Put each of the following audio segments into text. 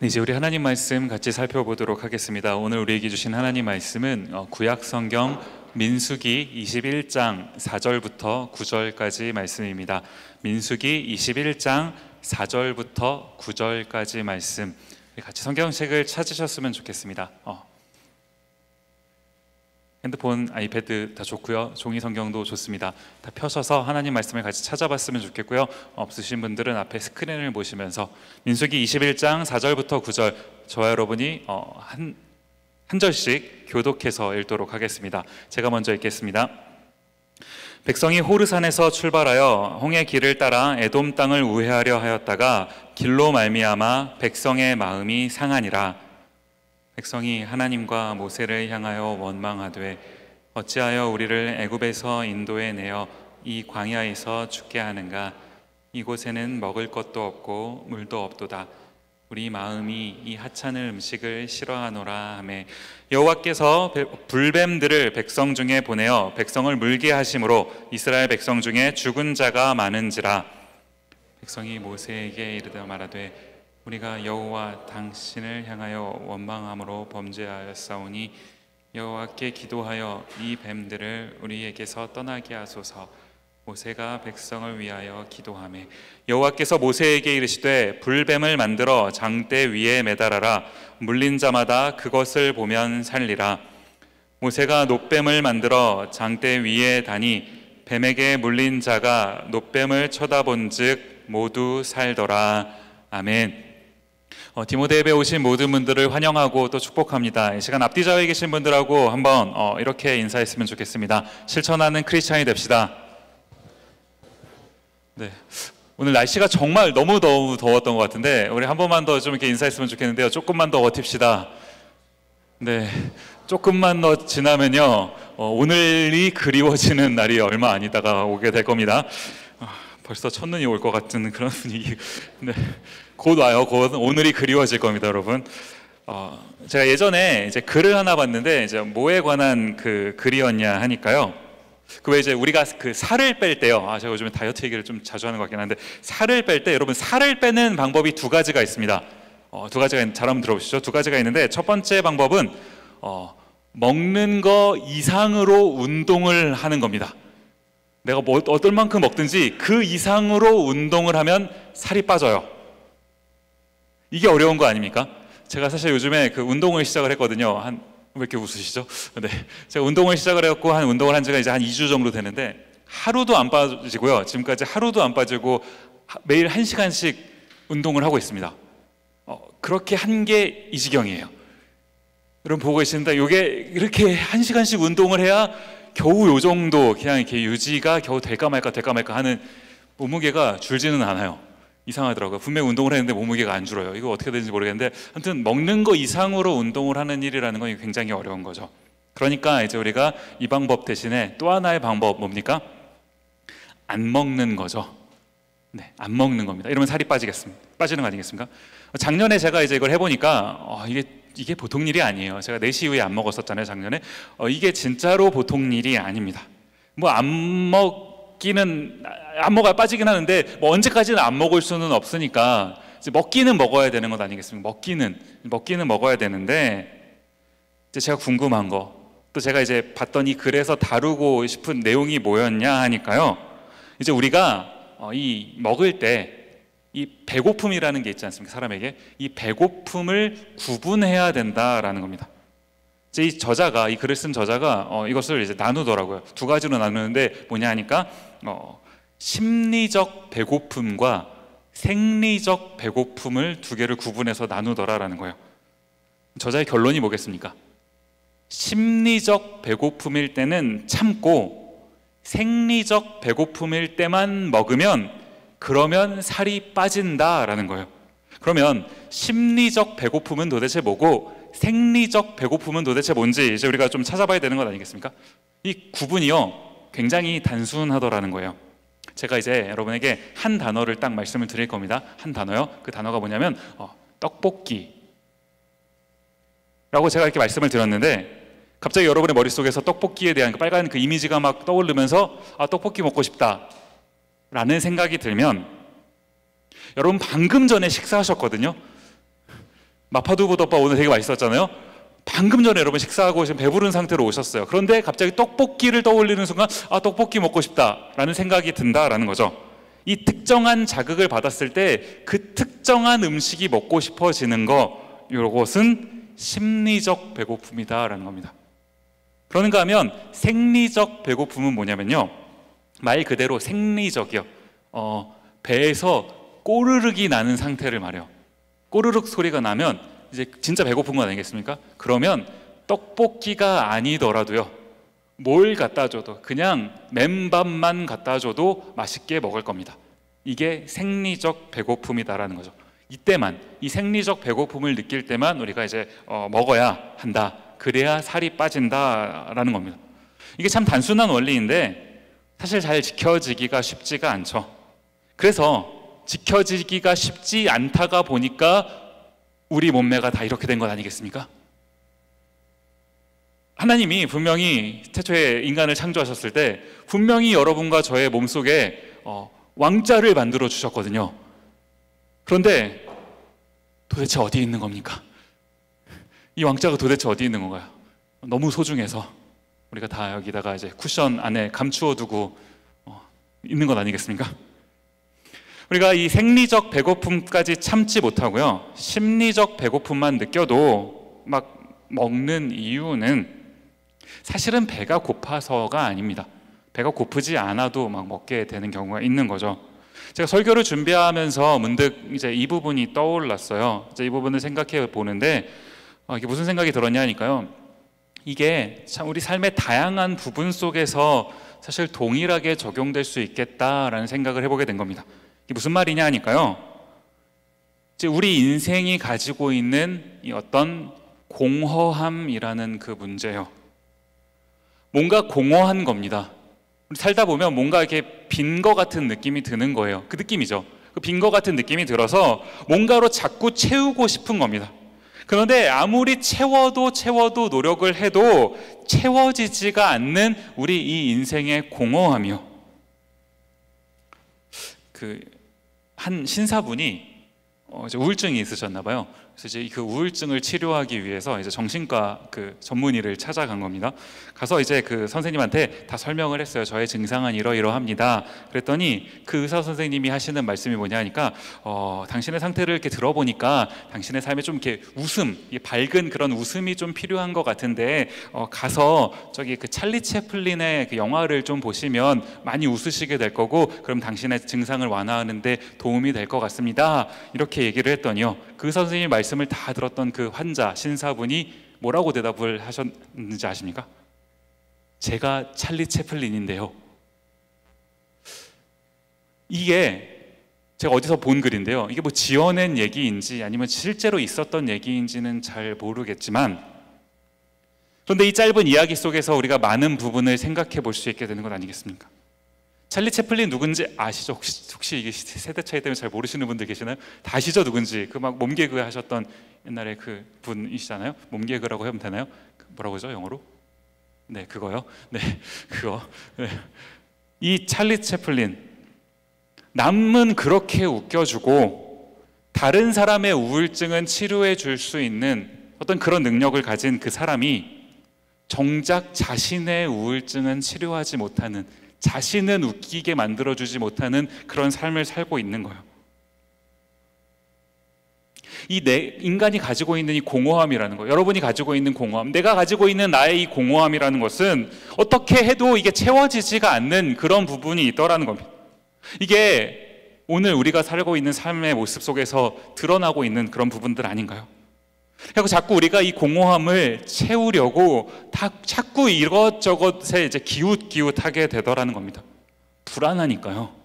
네, 이제 우리 하나님 말씀 같이 살펴보도록 하겠습니다. 오늘 우리에게 주신 하나님 말씀은 구약 성경 민수기 21장 4절부터 9절까지 말씀입니다. 민수기 21장 4절부터 9절까지 말씀, 같이 성경책을 찾으셨으면 좋겠습니다. 핸드폰, 아이패드 다 좋고요. 종이 성경도 좋습니다. 다 펴셔서 하나님 말씀을 같이 찾아봤으면 좋겠고요. 없으신 분들은 앞에 스크린을 보시면서 민수기 21장 4절부터 9절 저와 여러분이 한 절씩 교독해서 읽도록 하겠습니다. 제가 먼저 읽겠습니다. 백성이 호르산에서 출발하여 홍해 길을 따라 에돔 땅을 우회하려 하였다가 길로 말미암아 백성의 마음이 상하니라. 백성이 하나님과 모세를 향하여 원망하되 어찌하여 우리를 애굽에서 인도해 내어 이 광야에서 죽게 하는가? 이곳에는 먹을 것도 없고 물도 없도다. 우리 마음이 이 하찮은 음식을 싫어하노라 하매 여호와께서 불뱀들을 백성 중에 보내어 백성을 물게 하심으로 이스라엘 백성 중에 죽은 자가 많은지라. 백성이 모세에게 이르되 말하되 우리가 여호와 당신을 향하여 원망함으로 범죄하였사오니 여호와께 기도하여 이 뱀들을 우리에게서 떠나게 하소서. 모세가 백성을 위하여 기도하매 여호와께서 모세에게 이르시되 불뱀을 만들어 장대 위에 매달아라. 물린 자마다 그것을 보면 살리라. 모세가 놋뱀을 만들어 장대 위에 다니 뱀에게 물린 자가 놋뱀을 쳐다본즉 모두 살더라. 아멘. 디모데 예배 오신 모든 분들을 환영하고 또 축복합니다. 이 시간 앞뒤 좌우에 계신 분들하고 한번 이렇게 인사했으면 좋겠습니다. 실천하는 크리스찬이 됩시다. 네, 오늘 날씨가 정말 너무 더웠던 것 같은데 우리 한 번만 더 좀 이렇게 인사했으면 좋겠는데요. 조금만 더 버팁시다. 네, 조금만 더 지나면요 오늘이 그리워지는 날이 얼마 아니다가 오게 될 겁니다. 벌써 첫눈이 올 것 같은 그런 분위기. 네, 곧 와요. 곧 오늘이 그리워질 겁니다, 여러분. 제가 예전에 이제 글을 하나 봤는데 이제 뭐에 관한 그 글이었냐 하니까요. 그 왜 이제 우리가 그 살을 뺄 때요. 제가 요즘에 다이어트 얘기를 좀 자주 하는 것 같긴 한데 살을 뺄 때 여러분 살을 빼는 방법이 두 가지가 있습니다. 두 가지가 잘 한번 들어보시죠. 두 가지가 있는데 첫 번째 방법은 먹는 거 이상으로 운동을 하는 겁니다. 내가 어떨 만큼 먹든지 그 이상으로 운동을 하면 살이 빠져요. 이게 어려운 거 아닙니까? 제가 사실 요즘에 그 운동을 시작을 했거든요. 왜 이렇게 웃으시죠? 네, 제가 운동을 시작을 해갖고 운동을 한 지가 이제 한 2주 정도 되는데 하루도 안 빠지고요. 지금까지 하루도 안 빠지고 매일 1시간씩 운동을 하고 있습니다. 그렇게 한 게 이 지경이에요. 여러분 보고 계시는데 이게 이렇게 1시간씩 운동을 해야 겨우 요 정도 그냥 이렇게 유지가 겨우 될까 말까 하는 몸무게가 줄지는 않아요. 이상하더라고요. 분명히 운동을 했는데 몸무게가 안 줄어요. 이거 어떻게 되는지 모르겠는데 아무튼 먹는 거 이상으로 운동을 하는 일이라는 건 굉장히 어려운 거죠. 그러니까 이제 우리가 이 방법 대신에 또 하나의 방법 뭡니까? 안 먹는 거죠. 네, 안 먹는 겁니다. 이러면 살이 빠지는 거 아니겠습니까? 작년에 제가 이제 이걸 해보니까 이게 보통 일이 아니에요. 제가 4시 이후에 안 먹었었잖아요, 작년에. 이게 진짜로 보통 일이 아닙니다. 뭐 안 먹어야 빠지긴 하는데 뭐 언제까지는 안 먹을 수는 없으니까 이제 먹기는 먹어야 되는 것 아니겠습니까? 먹기는 먹어야 되는데 이제 제가 궁금한 거, 또 제가 이제 봤더니 글에서 다루고 싶은 내용이 뭐였냐 하니까요. 이제 우리가 이 먹을 때 이 배고픔이라는 게 있지 않습니까? 사람에게 이 배고픔을 구분해야 된다라는 겁니다. 이제 이 글을 쓴 저자가 이것을 이제 나누더라고요. 두 가지로 나누는데 뭐냐 하니까 심리적 배고픔과 생리적 배고픔을 두 개를 구분해서 나누더라라는 거예요. 저자의 결론이 뭐겠습니까? 심리적 배고픔일 때는 참고 생리적 배고픔일 때만 먹으면 그러면 살이 빠진다라는 거예요. 그러면 심리적 배고픔은 도대체 뭐고 생리적 배고픔은 도대체 뭔지 이제 우리가 좀 찾아봐야 되는 것 아니겠습니까? 이 구분이요 굉장히 단순하더라는 거예요. 제가 이제 여러분에게 한 단어를 딱 말씀을 드릴 겁니다. 한 단어요. 그 단어가 뭐냐면 떡볶이라고 제가 이렇게 말씀을 드렸는데 갑자기 여러분의 머릿속에서 떡볶이에 대한 그 빨간 그 이미지가 막 떠오르면서 떡볶이 먹고 싶다 라는 생각이 들면 여러분 방금 전에 식사하셨거든요. 마파두부덮밥 오늘 되게 맛있었잖아요. 방금 전에 여러분 식사하고 지금 배부른 상태로 오셨어요. 그런데 갑자기 떡볶이를 떠올리는 순간 떡볶이 먹고 싶다라는 생각이 든다라는 거죠. 이 특정한 자극을 받았을 때 그 특정한 음식이 먹고 싶어지는 거, 이것은 심리적 배고픔이다라는 겁니다. 그런가 하면 생리적 배고픔은 뭐냐면요, 말 그대로 생리적이요. 배에서 꼬르륵이 나는 상태를 말해요. 꼬르륵 소리가 나면 이제 진짜 배고픈 건 아니겠습니까? 그러면 떡볶이가 아니더라도요, 뭘 갖다 줘도, 그냥 맨밥만 갖다 줘도 맛있게 먹을 겁니다. 이게 생리적 배고픔이다라는 거죠. 이때만, 이 생리적 배고픔을 느낄 때만 우리가 이제 먹어야 한다, 그래야 살이 빠진다라는 겁니다. 이게 참 단순한 원리인데 사실 잘 지켜지기가 쉽지가 않죠. 그래서 지켜지기가 쉽지 않다가 보니까 우리 몸매가 다 이렇게 된 것 아니겠습니까? 하나님이 분명히 태초에 인간을 창조하셨을 때 분명히 여러분과 저의 몸속에 왕자를 만들어 주셨거든요. 그런데 도대체 어디 있는 겁니까? 이 왕자가 도대체 어디 있는 건가요? 너무 소중해서 우리가 다 여기다가 이제 쿠션 안에 감추어 두고 있는 것 아니겠습니까? 우리가 이 생리적 배고픔까지 참지 못하고요, 심리적 배고픔만 느껴도 막 먹는 이유는 사실은 배가 고파서가 아닙니다. 배가 고프지 않아도 막 먹게 되는 경우가 있는 거죠. 제가 설교를 준비하면서 문득 이제 이 부분이 떠올랐어요. 이제 이 부분을 생각해 보는데 이게 무슨 생각이 들었냐니까요, 이게 참 우리 삶의 다양한 부분 속에서 사실 동일하게 적용될 수 있겠다라는 생각을 해보게 된 겁니다. 이게 무슨 말이냐 하니까요, 이제 우리 인생이 가지고 있는 이 어떤 공허함이라는 그 문제요. 뭔가 공허한 겁니다. 살다 보면 뭔가 이렇게 빈 거 같은 느낌이 드는 거예요. 그 느낌이죠. 그 빈 거 같은 느낌이 들어서 뭔가로 자꾸 채우고 싶은 겁니다. 그런데 아무리 채워도 노력을 해도 채워지지가 않는 우리 이 인생의 공허함이요. 한 신사분이 이제 우울증이 있으셨나 봐요. 그래서 이제 그 우울증을 치료하기 위해서 이제 정신과 그 전문의를 찾아간 겁니다. 가서 이제 그 선생님한테 다 설명을 했어요. 저의 증상은 이러이러합니다. 그랬더니 그 의사 선생님이 하시는 말씀이 뭐냐 하니까 당신의 상태를 이렇게 들어보니까 당신의 삶에 좀 이렇게 웃음, 밝은 그런 웃음이 좀 필요한 것 같은데 가서 저기 그 찰리 채플린의 그 영화를 좀 보시면 많이 웃으시게 될 거고, 그럼 당신의 증상을 완화하는데 도움이 될 것 같습니다. 이렇게 얘기를 했더니요, 그 의사 선생님이 말씀을 다 들었던 그 환자 신사분이 뭐라고 대답을 하셨는지 아십니까? 제가 찰리 채플린인데요. 이게 제가 어디서 본 글인데요, 이게 뭐 지어낸 얘기인지 아니면 실제로 있었던 얘기인지는 잘 모르겠지만, 그런데 이 짧은 이야기 속에서 우리가 많은 부분을 생각해 볼 수 있게 되는 것 아니겠습니까? 찰리 채플린 누군지 아시죠? 혹시 이게 세대 차이 때문에 잘 모르시는 분들 계시나요? 다 아시죠? 누군지. 그 막 몸개그 하셨던 옛날에 그 분이시잖아요. 몸개그라고 하면 되나요? 뭐라고 하죠? 영어로? 네, 그거요. 네, 그거. 네. 이 찰리 채플린, 남은 그렇게 웃겨주고 다른 사람의 우울증은 치료해 줄 수 있는 어떤 그런 능력을 가진 그 사람이 정작 자신의 우울증은 치료하지 못하는, 자신은 웃기게 만들어주지 못하는 그런 삶을 살고 있는 거예요. 인간이 가지고 있는 이 공허함이라는 거, 여러분이 가지고 있는 공허함, 내가 가지고 있는 나의 이 공허함이라는 것은 어떻게 해도 이게 채워지지가 않는 그런 부분이 있더라는 겁니다. 이게 오늘 우리가 살고 있는 삶의 모습 속에서 드러나고 있는 그런 부분들 아닌가요? 그리고 자꾸 우리가 이 공허함을 채우려고 자꾸 이것저것에 이제 기웃기웃하게 되더라는 겁니다. 불안하니까요.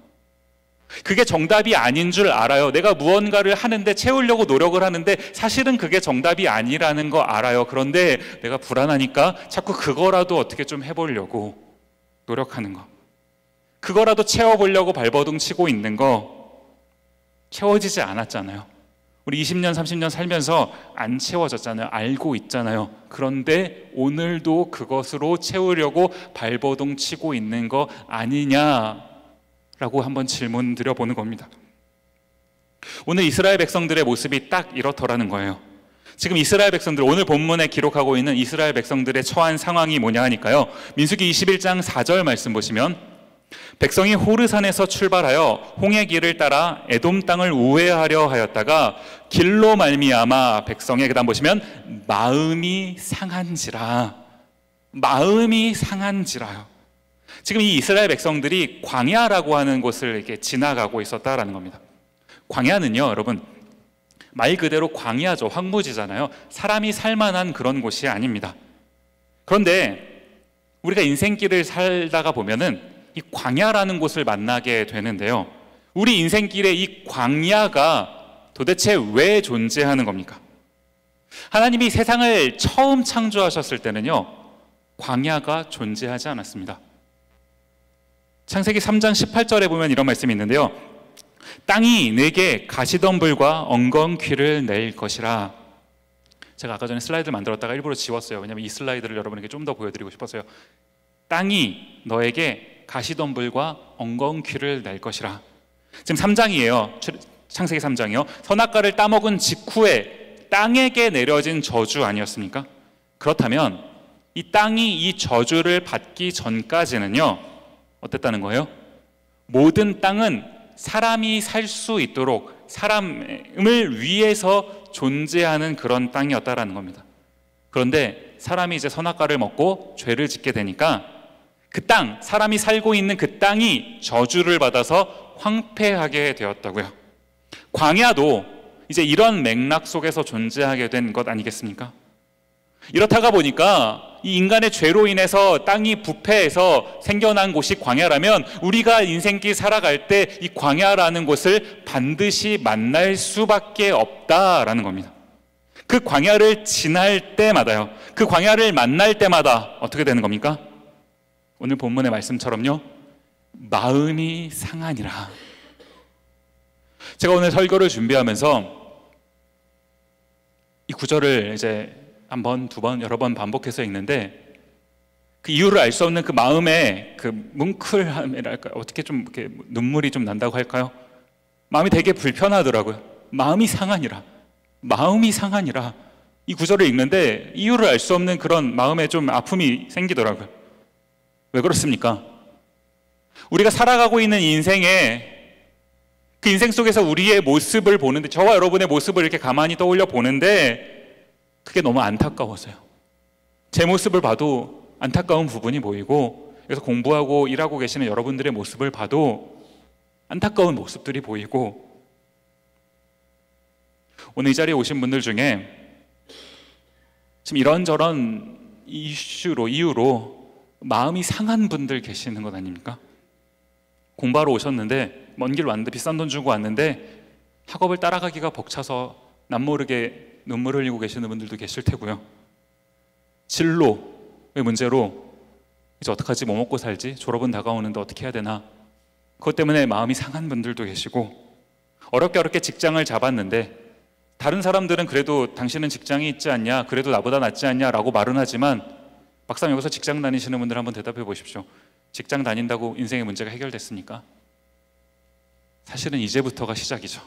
그게 정답이 아닌 줄 알아요. 내가 무언가를 하는데, 채우려고 노력을 하는데 사실은 그게 정답이 아니라는 거 알아요. 그런데 내가 불안하니까 자꾸 그거라도 어떻게 좀 해보려고 노력하는 거, 그거라도 채워보려고 발버둥 치고 있는 거, 채워지지 않았잖아요. 우리 20년, 30년 살면서 안 채워졌잖아요. 알고 있잖아요. 그런데 오늘도 그것으로 채우려고 발버둥 치고 있는 거 아니냐라고 한번 질문 드려보는 겁니다. 오늘 이스라엘 백성들의 모습이 딱 이렇더라는 거예요. 지금 이스라엘 백성들, 오늘 본문에 기록하고 있는 이스라엘 백성들의 처한 상황이 뭐냐 하니까요, 민수기 21장 4절 말씀 보시면 백성이 호르산에서 출발하여 홍해 길을 따라 에돔 땅을 우회하려 하였다가 길로 말미암아 백성의, 그다음 보시면 마음이 상한지라. 마음이 상한지라요. 지금 이 이스라엘 백성들이 광야라고 하는 곳을 이렇게 지나가고 있었다라는 겁니다. 광야는요, 여러분, 말 그대로 광야죠. 황무지잖아요. 사람이 살만한 그런 곳이 아닙니다. 그런데 우리가 인생길을 살다가 보면은 이 광야라는 곳을 만나게 되는데요, 우리 인생길에 이 광야가 도대체 왜 존재하는 겁니까? 하나님이 세상을 처음 창조하셨을 때는요, 광야가 존재하지 않았습니다. 창세기 3장 18절에 보면 이런 말씀이 있는데요, 땅이 내게 가시덤불과 엉겅퀴를 낼 것이라. 제가 아까 전에 슬라이드를 만들었다가 일부러 지웠어요. 왜냐하면 이 슬라이드를 여러분에게 좀 더 보여드리고 싶어서요. 땅이 너에게 가시덤불과 엉겅퀴를 낼 것이라. 지금 3장이에요. 창세기 3장이요. 선악과를 따먹은 직후에 땅에게 내려진 저주 아니었습니까? 그렇다면 이 땅이 이 저주를 받기 전까지는요, 어땠다는 거예요? 모든 땅은 사람이 살 수 있도록 사람을 위해서 존재하는 그런 땅이었다라는 겁니다. 그런데 사람이 이제 선악과를 먹고 죄를 짓게 되니까 그 땅, 사람이 살고 있는 그 땅이 저주를 받아서 황폐하게 되었다고요. 광야도 이제 이런 맥락 속에서 존재하게 된 것 아니겠습니까? 이렇다가 보니까 이 인간의 죄로 인해서 땅이 부패해서 생겨난 곳이 광야라면 우리가 인생길 살아갈 때 이 광야라는 곳을 반드시 만날 수밖에 없다라는 겁니다. 그 광야를 지날 때마다요, 그 광야를 만날 때마다 어떻게 되는 겁니까? 오늘 본문의 말씀처럼요, 마음이 상하니라. 제가 오늘 설교를 준비하면서 이 구절을 이제 한 번, 두 번, 여러 번 반복해서 읽는데 그 이유를 알 수 없는 그 마음의 그 뭉클함이랄까, 어떻게 좀 이렇게 눈물이 좀 난다고 할까요? 마음이 되게 불편하더라고요. 마음이 상하니라. 마음이 상하니라. 이 구절을 읽는데 이유를 알 수 없는 그런 마음에 좀 아픔이 생기더라고요. 왜 그렇습니까? 우리가 살아가고 있는 인생에 그 인생 속에서 우리의 모습을 보는데, 저와 여러분의 모습을 이렇게 가만히 떠올려 보는데 그게 너무 안타까워서요. 제 모습을 봐도 안타까운 부분이 보이고, 그래서 공부하고 일하고 계시는 여러분들의 모습을 봐도 안타까운 모습들이 보이고, 오늘 이 자리에 오신 분들 중에 지금 이런저런 이유로 마음이 상한 분들 계시는 것 아닙니까? 공부하러 오셨는데, 먼 길 왔는데, 비싼 돈 주고 왔는데 학업을 따라가기가 벅차서 남모르게 눈물 흘리고 계시는 분들도 계실 테고요. 진로의 문제로 이제 어떡하지, 뭐 먹고 살지, 졸업은 다가오는데 어떻게 해야 되나, 그것 때문에 마음이 상한 분들도 계시고, 어렵게 직장을 잡았는데 다른 사람들은 그래도 당신은 직장이 있지 않냐, 그래도 나보다 낫지 않냐 라고 말은 하지만 막상 여기서 직장 다니시는 분들 한번 대답해 보십시오. 직장 다닌다고 인생의 문제가 해결됐습니까? 사실은 이제부터가 시작이죠.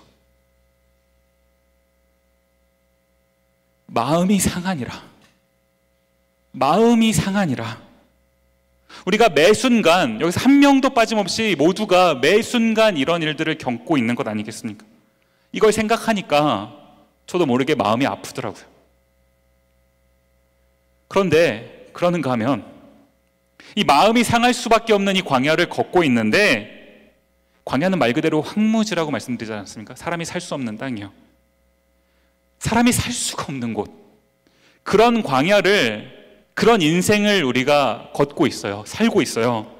마음이 상하니라. 마음이 상하니라. 우리가 매 순간, 여기서 한 명도 빠짐없이 모두가 매 순간 이런 일들을 겪고 있는 것 아니겠습니까? 이걸 생각하니까 저도 모르게 마음이 아프더라고요. 그런데 그러는가 하면 이 마음이 상할 수밖에 없는 이 광야를 걷고 있는데, 광야는 말 그대로 황무지라고 말씀드리지 않았습니까? 사람이 살 수 없는 땅이요. 사람이 살 수가 없는 곳, 그런 광야를, 그런 인생을 우리가 걷고 있어요. 살고 있어요.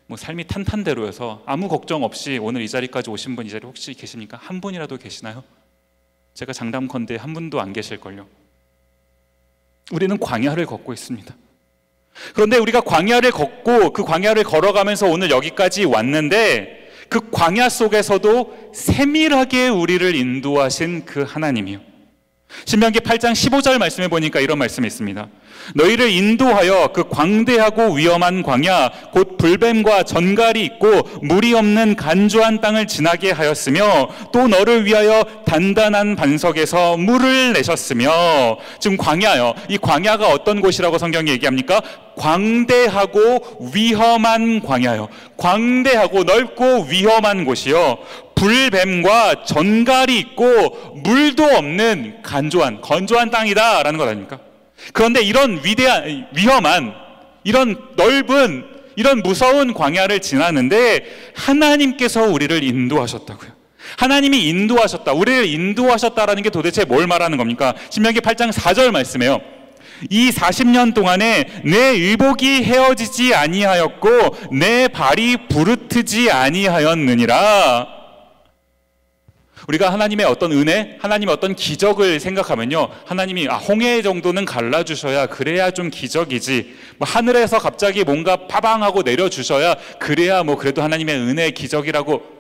뭐 삶이 탄탄대로여서 아무 걱정 없이 오늘 이 자리까지 오신 분 이 자리 혹시 계십니까? 한 분이라도 계시나요? 제가 장담컨대 한 분도 안 계실걸요. 우리는 광야를 걷고 있습니다. 그런데 우리가 광야를 걷고 그 광야를 걸어가면서 오늘 여기까지 왔는데, 그 광야 속에서도 세밀하게 우리를 인도하신 그 하나님이요, 신명기 8장 15절 말씀해 보니까 이런 말씀이 있습니다. 너희를 인도하여 그 광대하고 위험한 광야 곧 불뱀과 전갈이 있고 물이 없는 간조한 땅을 지나게 하였으며 또 너를 위하여 단단한 반석에서 물을 내셨으며. 지금 광야요. 이 광야가 어떤 곳이라고 성경이 얘기합니까? 광대하고 위험한 광야요. 광대하고 넓고 위험한 곳이요. 불뱀과 전갈이 있고 물도 없는 건조한 땅이다라는 것 아닙니까? 그런데 이런 위험한, 이런 넓은, 이런 무서운 광야를 지나는데 하나님께서 우리를 인도하셨다고요. 하나님이 인도하셨다, 우리를 인도하셨다라는 게 도대체 뭘 말하는 겁니까? 신명기 8장 4절 말씀이에요. 이 40년 동안에 내 의복이 헤어지지 아니하였고 내 발이 부르트지 아니하였느니라. 우리가 하나님의 어떤 은혜, 하나님의 어떤 기적을 생각하면요, 하나님이 홍해 정도는 갈라주셔야 그래야 좀 기적이지, 하늘에서 갑자기 뭔가 파방하고 내려주셔야 그래야 그래도 하나님의 은혜 기적이라고.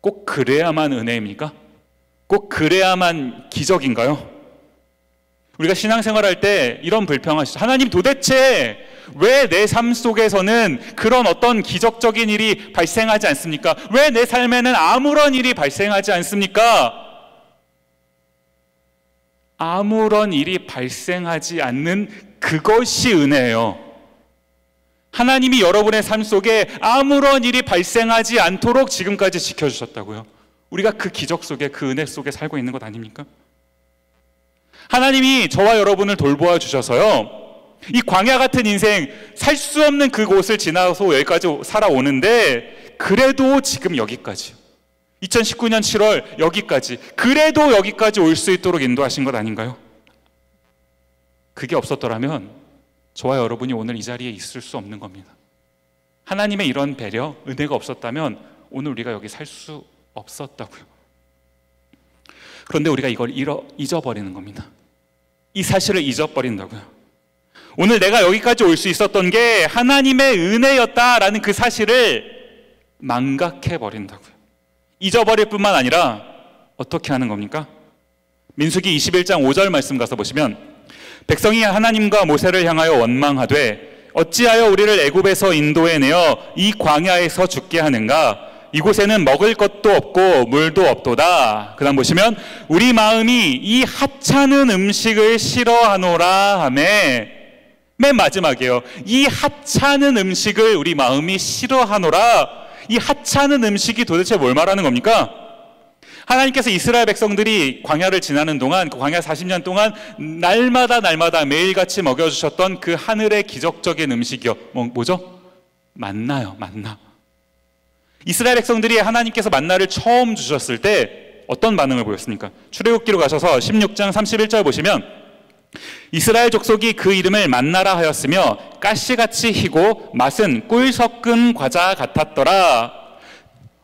꼭 그래야만 은혜입니까? 꼭 그래야만 기적인가요? 우리가 신앙생활할 때 이런 불평하시죠. 하나님, 도대체 왜 내 삶 속에서는 그런 어떤 기적적인 일이 발생하지 않습니까? 왜 내 삶에는 아무런 일이 발생하지 않습니까? 아무런 일이 발생하지 않는 그것이 은혜예요. 하나님이 여러분의 삶 속에 아무런 일이 발생하지 않도록 지금까지 지켜주셨다고요. 우리가 그 기적 속에, 그 은혜 속에 살고 있는 것 아닙니까? 하나님이 저와 여러분을 돌보아 주셔서요, 이 광야 같은 인생, 살 수 없는 그곳을 지나서 여기까지 살아오는데 그래도 지금 여기까지, 2019년 7월 여기까지, 그래도 여기까지 올 수 있도록 인도하신 것 아닌가요? 그게 없었더라면 저와 여러분이 오늘 이 자리에 있을 수 없는 겁니다. 하나님의 이런 배려, 은혜가 없었다면 오늘 우리가 여기 살 수 없었다고요. 그런데 우리가 이걸 잊어버리는 겁니다. 이 사실을 잊어버린다고요. 오늘 내가 여기까지 올 수 있었던 게 하나님의 은혜였다라는 그 사실을 망각해버린다고요. 잊어버릴 뿐만 아니라 어떻게 하는 겁니까? 민수기 21장 5절 말씀 가서 보시면, 백성이 하나님과 모세를 향하여 원망하되 어찌하여 우리를 애굽에서 인도해내어 이 광야에서 죽게 하는가? 이곳에는 먹을 것도 없고 물도 없도다. 그 다음 보시면, 우리 마음이 이 하찮은 음식을 싫어하노라 하매. 맨 마지막이에요. 이 하찮은 음식을 우리 마음이 싫어하노라. 이 하찮은 음식이 도대체 뭘 말하는 겁니까? 하나님께서 이스라엘 백성들이 광야를 지나는 동안, 그 광야 40년 동안 날마다 매일같이 먹여주셨던 그 하늘의 기적적인 음식이요. 뭐죠? 만나요, 만나. 이스라엘 백성들이 하나님께서 만나를 처음 주셨을 때 어떤 반응을 보였습니까? 출애굽기로 가셔서 16장 31절 보시면, 이스라엘 족속이 그 이름을 만나라 하였으며 가시같이 희고 맛은 꿀 섞은 과자 같았더라.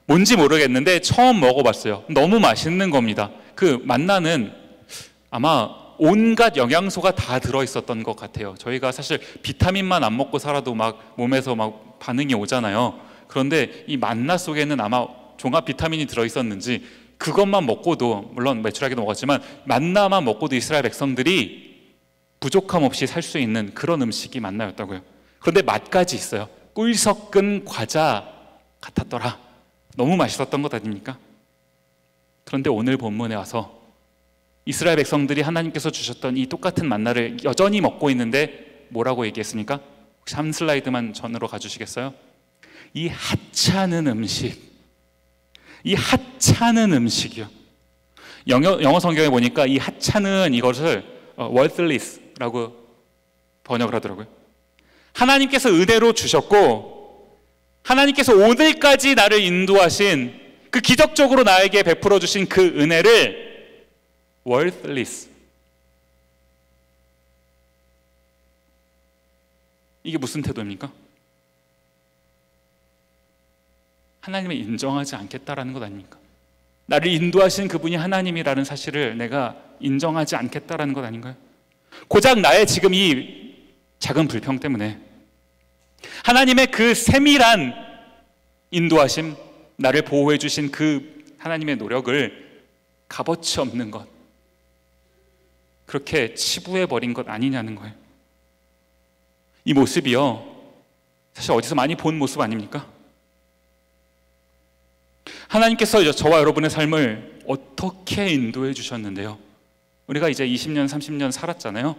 뭔지 모르겠는데 처음 먹어봤어요. 너무 맛있는 겁니다. 그 만나는 아마 온갖 영양소가 다 들어있었던 것 같아요. 저희가 사실 비타민만 안 먹고 살아도 막 몸에서 막 반응이 오잖아요. 그런데 이 만나 속에는 아마 종합 비타민이 들어있었는지 그것만 먹고도, 물론 메추라기도 먹었지만 만나만 먹고도 이스라엘 백성들이 부족함 없이 살 수 있는 그런 음식이 만나였다고요. 그런데 맛까지 있어요. 꿀 섞은 과자 같았더라. 너무 맛있었던 것 아닙니까? 그런데 오늘 본문에 와서 이스라엘 백성들이 하나님께서 주셨던 이 똑같은 만나를 여전히 먹고 있는데 뭐라고 얘기했습니까? 혹시 한 슬라이드만 전으로 가주시겠어요? 이 하찮은 음식, 이 하찮은 음식이요. 영어 성경에 보니까 이 하찮은 이것을 worthless라고 번역을 하더라고요. 하나님께서 은혜로 주셨고 하나님께서 오늘까지 나를 인도하신, 그 기적적으로 나에게 베풀어 주신 그 은혜를 worthless, 이게 무슨 태도입니까? 하나님을 인정하지 않겠다라는 것 아닙니까? 나를 인도하신 그분이 하나님이라는 사실을 내가 인정하지 않겠다라는 것 아닌가요? 고작 나의 지금 이 작은 불평 때문에 하나님의 그 세밀한 인도하심, 나를 보호해 주신 그 하나님의 노력을 값어치 없는 것, 그렇게 치부해버린 것 아니냐는 거예요. 이 모습이요, 사실 어디서 많이 본 모습 아닙니까? 하나님께서 저와 여러분의 삶을 어떻게 인도해 주셨는데요, 우리가 이제 20년, 30년 살았잖아요.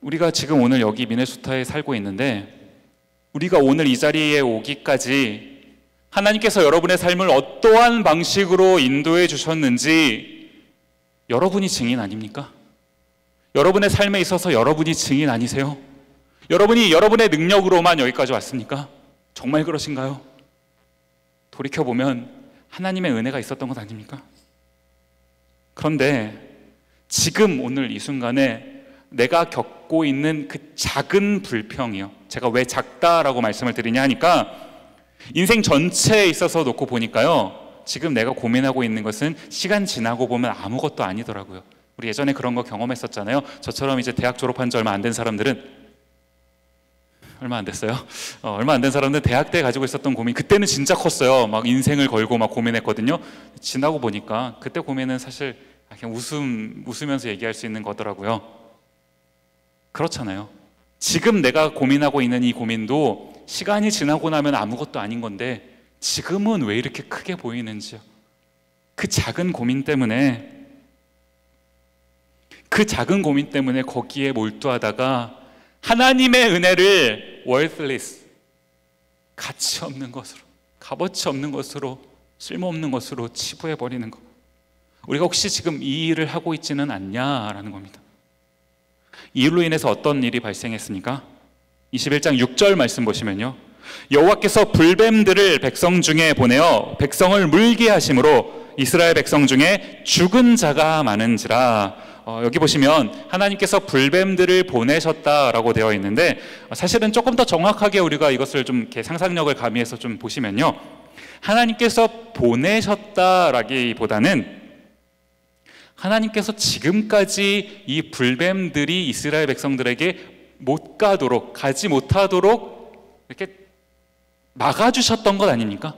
우리가 지금 오늘 여기 미네소타에 살고 있는데, 우리가 오늘 이 자리에 오기까지 하나님께서 여러분의 삶을 어떠한 방식으로 인도해 주셨는지 여러분이 증인 아닙니까? 여러분의 삶에 있어서 여러분이 증인 아니세요? 여러분이 여러분의 능력으로만 여기까지 왔습니까? 정말 그러신가요? 돌이켜보면 하나님의 은혜가 있었던 것 아닙니까? 그런데 지금 오늘 이 순간에 내가 겪고 있는 그 작은 불평이요, 제가 왜 작다라고 말씀을 드리냐 하니까, 인생 전체에 있어서 놓고 보니까요, 지금 내가 고민하고 있는 것은 시간 지나고 보면 아무것도 아니더라고요. 우리 예전에 그런 거 경험했었잖아요. 저처럼 이제 대학 졸업한 지 얼마 안 된 사람들은, 얼마 안 됐어요. 얼마 안 된 사람들은 대학 때 가지고 있었던 고민, 그때는 진짜 컸어요. 막 인생을 걸고 막 고민했거든요. 지나고 보니까 그때 고민은 사실 그냥 웃으면서 얘기할 수 있는 거더라고요. 그렇잖아요. 지금 내가 고민하고 있는 이 고민도 시간이 지나고 나면 아무것도 아닌 건데, 지금은 왜 이렇게 크게 보이는지요. 그 작은 고민 때문에 거기에 몰두하다가 하나님의 은혜를 worthless, 가치 없는 것으로, 값어치 없는 것으로, 쓸모없는 것으로 치부해버리는 것. 우리가 혹시 지금 이 일을 하고 있지는 않냐라는 겁니다. 이 일로 인해서 어떤 일이 발생했습니까? 21장 6절 말씀 보시면요, 여호와께서 불뱀들을 백성 중에 보내어 백성을 물게 하심으로 이스라엘 백성 중에 죽은 자가 많은지라. 여기 보시면 하나님께서 불뱀들을 보내셨다라고 되어 있는데, 사실은 조금 더 정확하게 우리가 이것을 좀 이렇게 상상력을 가미해서 좀 보시면요, 하나님께서 보내셨다라기보다는 하나님께서 지금까지 이 불뱀들이 이스라엘 백성들에게 가지 못하도록 이렇게 막아주셨던 것 아닙니까?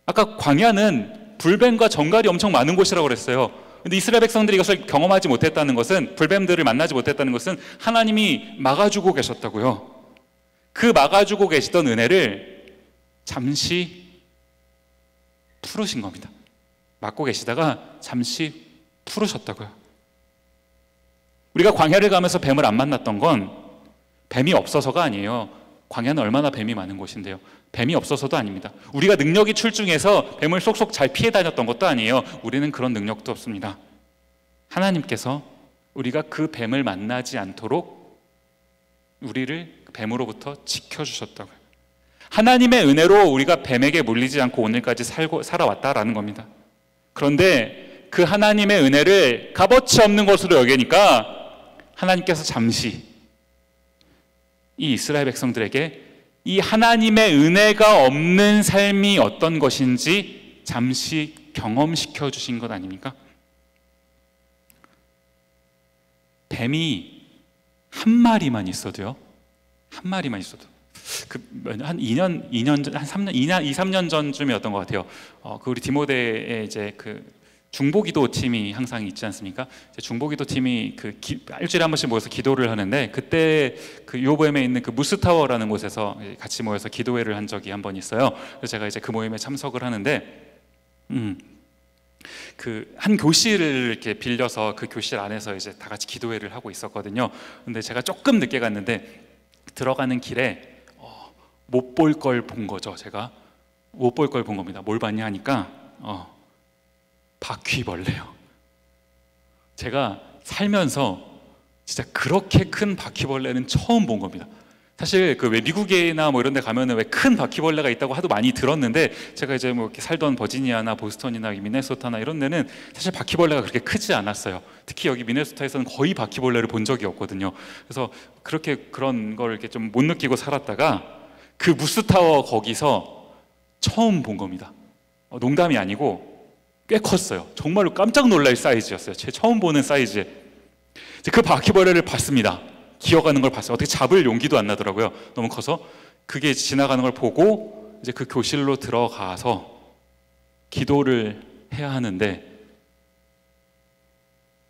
아까 광야는 불뱀과 정갈이 엄청 많은 곳이라고 그랬어요. 근데 이스라엘 백성들이 이것을 경험하지 못했다는 것은, 불뱀들을 만나지 못했다는 것은 하나님이 막아주고 계셨다고요. 그 막아주고 계시던 은혜를 잠시 풀으신 겁니다. 막고 계시다가 잠시 풀으셨다고요. 우리가 광야를 가면서 뱀을 안 만났던 건 뱀이 없어서가 아니에요. 광야는 얼마나 뱀이 많은 곳인데요. 뱀이 없어서도 아닙니다. 우리가 능력이 출중해서 뱀을 쏙쏙 잘 피해 다녔던 것도 아니에요. 우리는 그런 능력도 없습니다. 하나님께서 우리가 그 뱀을 만나지 않도록 우리를 뱀으로부터 지켜주셨다고요. 하나님의 은혜로 우리가 뱀에게 물리지 않고 오늘까지 살아왔다라는 겁니다. 그런데 그 하나님의 은혜를 값어치 없는 것으로 여기니까 하나님께서 잠시 이 이스라엘 백성들에게 이 하나님의 은혜가 없는 삶이 어떤 것인지 잠시 경험시켜 주신 것 아닙니까? 뱀이 한 마리만 있어도요, 한 마리만 있어도 한 2년 전, 한 3년 전쯤이었던 것 같아요. 그 우리 디모데에 이제 그 중보기도 팀이 항상 있지 않습니까? 중보기도 팀이 일주일에 한 번씩 모여서 기도를 하는데, 그때 그 요보엠에 있는 그 무스타워라는 곳에서 같이 모여서 기도회를 한 적이 한 번 있어요. 그래서 제가 이제 그 모임에 참석을 하는데, 그 한 교실을 이렇게 빌려서 그 교실 안에서 이제 다 같이 기도회를 하고 있었거든요. 근데 제가 조금 늦게 갔는데 들어가는 길에 못 볼 걸 본 거죠. 제가 못 볼 걸 본 겁니다. 뭘 봤냐 하니까 바퀴벌레요. 제가 살면서 진짜 그렇게 큰 바퀴벌레는 처음 본 겁니다. 사실 그 왜 미국이나 뭐 이런 데 가면은 왜 큰 바퀴벌레가 있다고 하도 많이 들었는데, 제가 이제 뭐 이렇게 살던 버지니아나 보스턴이나 미네소타나 이런 데는 사실 바퀴벌레가 그렇게 크지 않았어요. 특히 여기 미네소타에서는 거의 바퀴벌레를 본 적이 없거든요. 그래서 그런 걸 이렇게 좀 못 느끼고 살았다가 그 무스타워 거기서 처음 본 겁니다. 농담이 아니고 꽤 컸어요. 정말로 깜짝 놀랄 사이즈였어요. 제 처음 보는 사이즈에. 그 바퀴벌레를 봤습니다. 기어가는 걸 봤어요. 어떻게 잡을 용기도 안 나더라고요. 너무 커서. 그게 지나가는 걸 보고 이제 그 교실로 들어가서 기도를 해야 하는데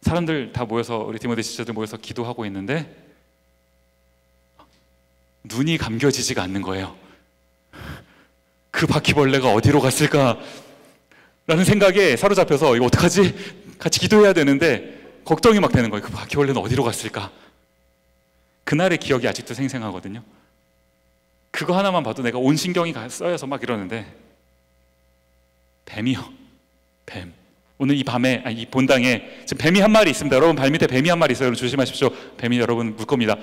사람들 다 모여서, 우리 디모데 지체들 모여서 기도하고 있는데 눈이 감겨지지가 않는 거예요. 그 바퀴벌레가 어디로 갔을까? 라는 생각에 사로잡혀서 이거 어떡하지? 같이 기도해야 되는데 걱정이 막 되는 거예요. 그 바퀴벌레는 어디로 갔을까? 그날의 기억이 아직도 생생하거든요. 그거 하나만 봐도 내가 온 신경이 써여서 막 이러는데, 뱀이요. 뱀. 오늘 이 밤에, 이 본당에 지금 뱀이 한 마리 있습니다. 여러분 발 밑에 뱀이 한 마리 있어요. 여러분 조심하십시오. 뱀이 여러분 물 겁니다.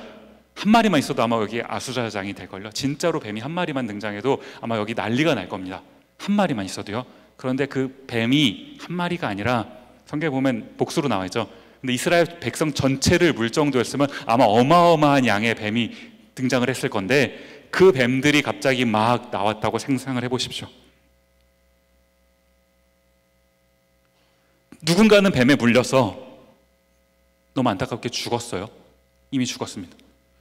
한 마리만 있어도 아마 여기 아수라장이 될걸요. 진짜로 뱀이 한 마리만 등장해도 아마 여기 난리가 날 겁니다. 한 마리만 있어도요. 그런데 그 뱀이 한 마리가 아니라 성경에 보면 복수로 나와 있죠. 근데 이스라엘 백성 전체를 물 정도였으면 아마 어마어마한 양의 뱀이 등장을 했을 건데, 그 뱀들이 갑자기 막 나왔다고 상상을 해보십시오. 누군가는 뱀에 물려서 너무 안타깝게 죽었어요. 이미 죽었습니다.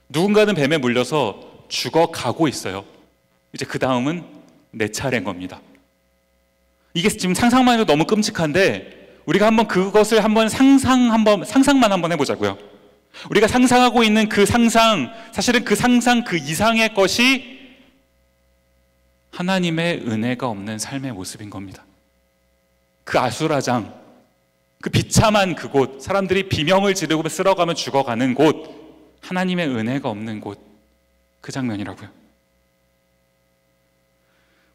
누군가는 뱀에 물려서 죽어가고 있어요. 이제 그 다음은 내 차례인 겁니다. 이게 지금 상상만 해도 너무 끔찍한데, 우리가 한번 그것을 한번 상상만 한번 해보자고요. 우리가 상상하고 있는 그 상상, 사실은 그 상상 그 이상의 것이 하나님의 은혜가 없는 삶의 모습인 겁니다. 그 아수라장, 그 비참한 그곳, 사람들이 비명을 지르고 쓸어가며 죽어가는 곳, 하나님의 은혜가 없는 곳, 그 장면이라고요.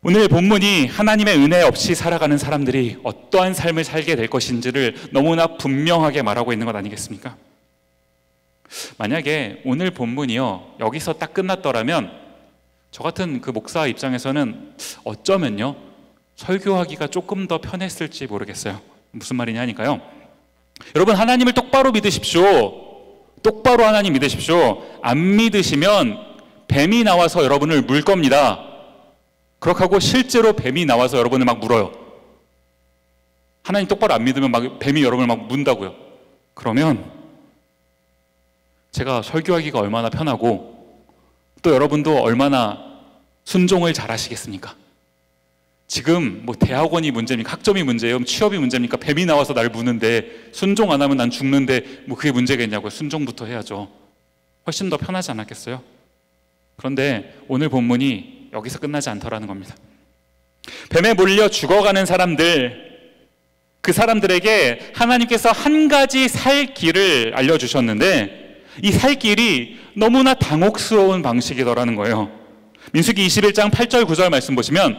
오늘 본문이 하나님의 은혜 없이 살아가는 사람들이 어떠한 삶을 살게 될 것인지를 너무나 분명하게 말하고 있는 것 아니겠습니까? 만약에 오늘 본문이요, 여기서 딱 끝났더라면 저 같은 그 목사 입장에서는 어쩌면요, 설교하기가 조금 더 편했을지 모르겠어요. 무슨 말이냐 하니까요, 여러분 하나님을 똑바로 믿으십시오. 똑바로 하나님 믿으십시오. 안 믿으시면 뱀이 나와서 여러분을 물 겁니다. 그렇게 하고 실제로 뱀이 나와서 여러분을 막 물어요. 하나님 똑바로 안 믿으면 막 뱀이 여러분을 막 문다고요. 그러면 제가 설교하기가 얼마나 편하고 또 여러분도 얼마나 순종을 잘 하시겠습니까? 지금 뭐 대학원이 문제입니까? 학점이 문제예요? 취업이 문제입니까? 뱀이 나와서 날 무는데 순종 안 하면 난 죽는데 뭐 그게 문제겠냐고요. 순종부터 해야죠. 훨씬 더 편하지 않았겠어요? 그런데 오늘 본문이 여기서 끝나지 않더라는 겁니다. 뱀에 몰려 죽어가는 사람들, 그 사람들에게 하나님께서 한 가지 살 길을 알려주셨는데, 이 살 길이 너무나 당혹스러운 방식이더라는 거예요. 민수기 21장 8절 9절 말씀 보시면,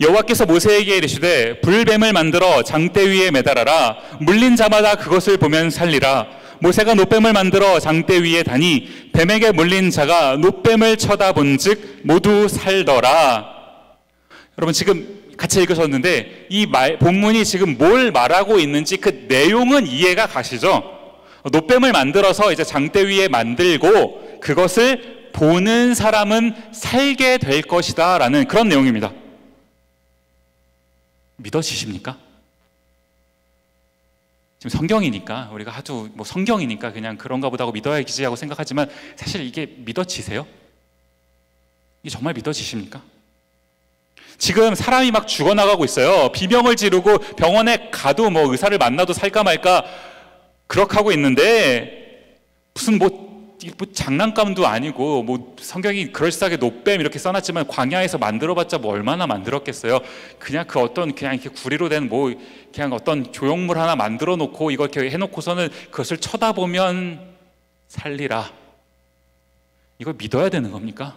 여호와께서 모세에게 이르시되 불뱀을 만들어 장대 위에 매달아라. 물린 자마다 그것을 보면 살리라. 모세가 놋뱀을 만들어 장대 위에 다니 뱀에게 물린 자가 놋뱀을 쳐다본즉 모두 살더라. 여러분 지금 같이 읽으셨는데 이 본문이 지금 뭘 말하고 있는지 그 내용은 이해가 가시죠? 놋뱀을 만들어서 이제 장대 위에 만들고 그것을 보는 사람은 살게 될 것이다 라는 그런 내용입니다. 믿어지십니까? 지금 성경이니까, 우리가 하도 뭐 성경이니까 그냥 그런가 보다 하고 믿어야지 하고 생각하지만 사실 이게 믿어지세요? 이게 정말 믿어지십니까? 지금 사람이 막 죽어나가고 있어요. 비명을 지르고 병원에 가도 뭐 의사를 만나도 살까 말까 그렇게 하고 있는데, 무슨 뭐 장난감도 아니고 뭐 성경이 그럴싸하게 놋뱀 이렇게 써놨지만 광야에서 만들어봤자 뭐 얼마나 만들었겠어요. 그냥 그 어떤 그냥 이렇게 구리로 된 뭐 그냥 어떤 조형물 하나 만들어 놓고 이거 이렇게 해놓고서는 그것을 쳐다보면 살리라. 이걸 믿어야 되는 겁니까?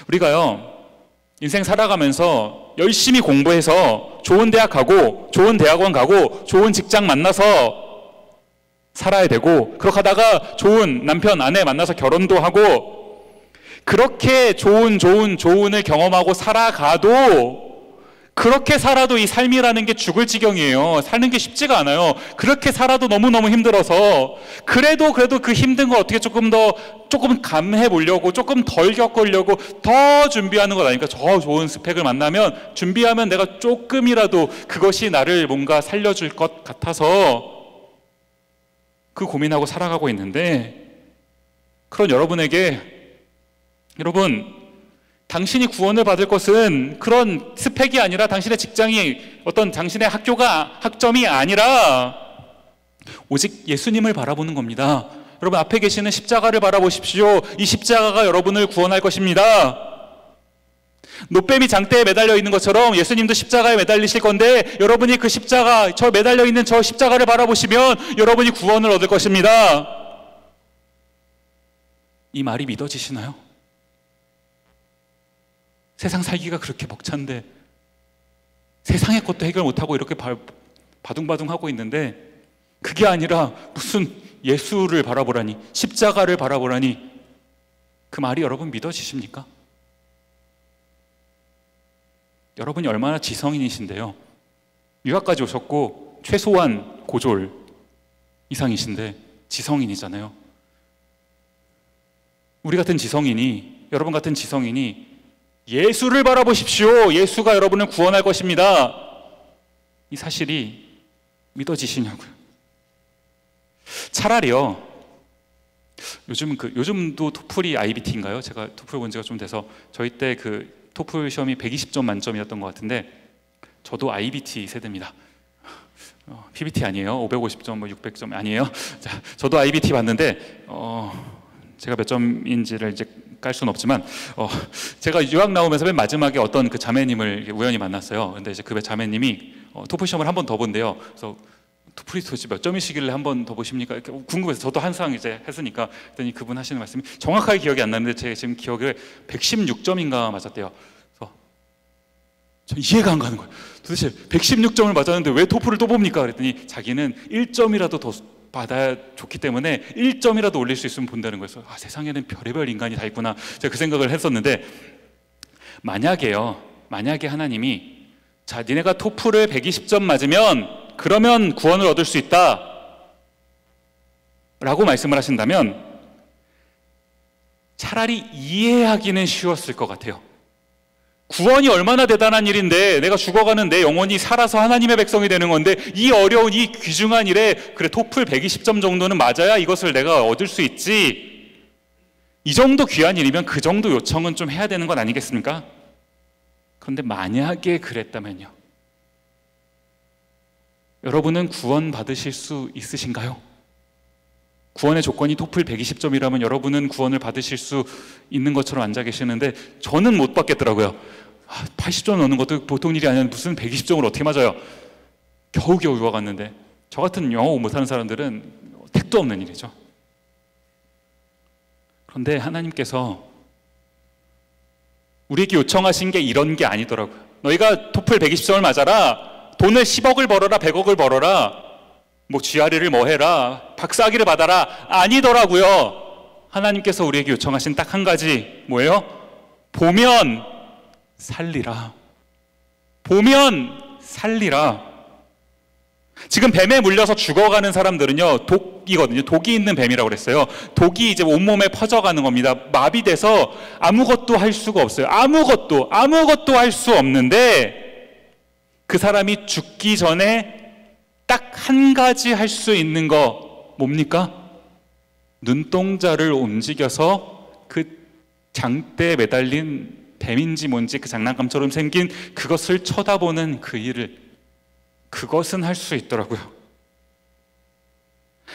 우리가요 인생 살아가면서 열심히 공부해서 좋은 대학 가고 좋은 대학원 가고 좋은 직장 만나서 살아야 되고, 그렇게 하다가 좋은 남편, 아내 만나서 결혼도 하고, 그렇게 좋은을 경험하고 살아가도, 그렇게 살아도 이 삶이라는 게 죽을 지경이에요. 사는 게 쉽지가 않아요. 그렇게 살아도 너무너무 힘들어서, 그래도 그 힘든 거 어떻게 조금 감해 보려고, 조금 덜 겪으려고 더 준비하는 것 아니까. 저 좋은 스펙을 만나면, 준비하면 내가 조금이라도 그것이 나를 뭔가 살려줄 것 같아서 그 고민하고 살아가고 있는데, 그런 여러분에게, 여러분 당신이 구원을 받을 것은 그런 스펙이 아니라 당신의 직장이 어떤 당신의 학점이 아니라 오직 예수님을 바라보는 겁니다. 여러분 앞에 계시는 십자가를 바라보십시오. 이 십자가가 여러분을 구원할 것입니다. 노뱀이 장대에 매달려 있는 것처럼 예수님도 십자가에 매달리실 건데 여러분이 그 십자가, 저 매달려 있는 저 십자가를 바라보시면 여러분이 구원을 얻을 것입니다. 이 말이 믿어지시나요? 세상 살기가 그렇게 벅찬데 세상의 것도 해결 못하고 이렇게 바둥바둥하고 있는데 그게 아니라 무슨 예수를 바라보라니, 십자가를 바라보라니, 그 말이 여러분 믿어지십니까? 여러분이 얼마나 지성인이신데요. 유학까지 오셨고 최소한 고졸 이상이신데 지성인이잖아요. 우리 같은 지성인이, 여러분 같은 지성인이 예수를 바라보십시오. 예수가 여러분을 구원할 것입니다. 이 사실이 믿어지시냐고요. 차라리요, 요즘도 토플이 IBT인가요? 제가 토플 본 지가 좀 돼서 저희 때 그 토플 시험이 120점 만점이었던 것 같은데 저도 IBT 세대입니다. PBT 아니에요. 550점, 600점 아니에요. 자, 저도 IBT 봤는데 제가 몇 점인지를 이제 깔 수는 없지만 제가 유학 나오면서 맨 마지막에 어떤 그 자매님을 우연히 만났어요. 근데 이제 그 자매님이 토플 시험을 한 번 더 본대요. 그래서 토플이 도대체 몇 점이시길래 한 번 더 보십니까? 이렇게 궁금해서 저도 항상 이제 했으니까 그랬더니 그분 하시는 말씀이 정확하게 기억이 안 나는데 제 지금 기억에 116점인가 맞았대요. 그래서 전 이해가 안 가는 거예요. 도대체 116점을 맞았는데 왜 토플을 또 봅니까? 그랬더니 자기는 1점이라도 더 받아야 좋기 때문에 1점이라도 올릴 수 있으면 본다는 거예요. 아, 세상에는 별의별 인간이 다 있구나. 제가 그 생각을 했었는데 만약에 하나님이 자, 니네가 토플을 120점 맞으면 그러면 구원을 얻을 수 있다 라고 말씀을 하신다면 차라리 이해하기는 쉬웠을 것 같아요. 구원이 얼마나 대단한 일인데 내가 죽어가는 내 영혼이 살아서 하나님의 백성이 되는 건데 이 어려운 이 귀중한 일에 그래 토플 120점 정도는 맞아야 이것을 내가 얻을 수 있지, 이 정도 귀한 일이면 그 정도 요청은 좀 해야 되는 건 아니겠습니까? 그런데 만약에 그랬다면요, 여러분은 구원 받으실 수 있으신가요? 구원의 조건이 토플 120점이라면 여러분은 구원을 받으실 수 있는 것처럼 앉아 계시는데 저는 못 받겠더라고요. 80점 넣는 것도 보통 일이 아니라 무슨 120점을 어떻게 맞아요? 겨우겨우 유학 갔는데 저 같은 영어 못하는 사람들은 택도 없는 일이죠. 그런데 하나님께서 우리에게 요청하신 게 이런 게 아니더라고요. 너희가 토플 120점을 맞아라, 돈을 10억을 벌어라, 100억을 벌어라, 뭐 GRE를 뭐 해라, 박사학위를 받아라, 아니더라고요. 하나님께서 우리에게 요청하신 딱 한 가지, 뭐예요? 보면 살리라. 보면 살리라. 지금 뱀에 물려서 죽어가는 사람들은요, 독이거든요. 독이 있는 뱀이라고 그랬어요. 독이 이제 온몸에 퍼져가는 겁니다. 마비돼서 아무것도 할 수가 없어요. 아무것도 할 수 없는데 그 사람이 죽기 전에 딱 한 가지 할 수 있는 거 뭡니까? 눈동자를 움직여서 그 장대에 매달린 뱀인지 뭔지 그 장난감처럼 생긴 그것을 쳐다보는 그 일을, 그것은 할 수 있더라고요.